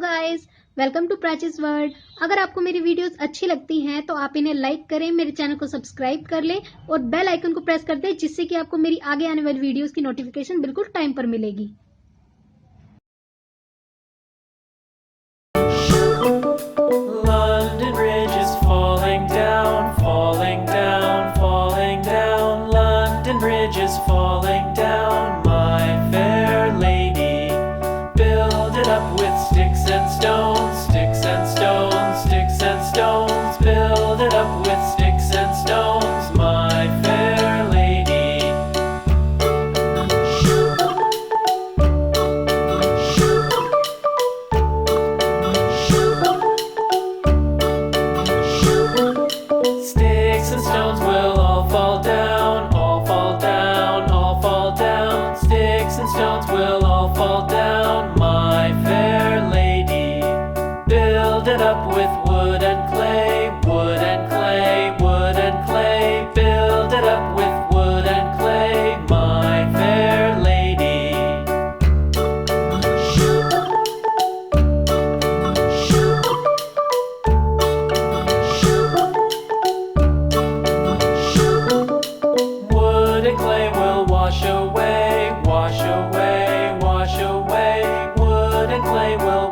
Guys, welcome to Prachi's world. अगर आपको मेरी वीडियोस अच्छी लगती हैं तो आप इन्हें लाइक करें, मेरे चैनल को सब्सक्राइब कर लें और बेल आइकन को प्रेस कर दें, जिससे कि आपको मेरी आगे आने वाली वीडियोस की नोटिफिकेशन बिल्कुल टाइम पर मिलेगी। London Bridge is falling down, falling down, falling down. London Bridge is falling down, my fair lady. Build it up with sticks and stones, sticks and stones, sticks and stones. Build it up with sticks and stones, my fair lady. Sticks and stones will all fall down, all fall down, all fall down. Sticks and stones will all fall down, my fair lady. Build it up with wood and clay, wood and clay, wood and clay. Build it up with wood and clay, my fair lady. Wood and clay will wash away, wash away, wash away. Wood and clay will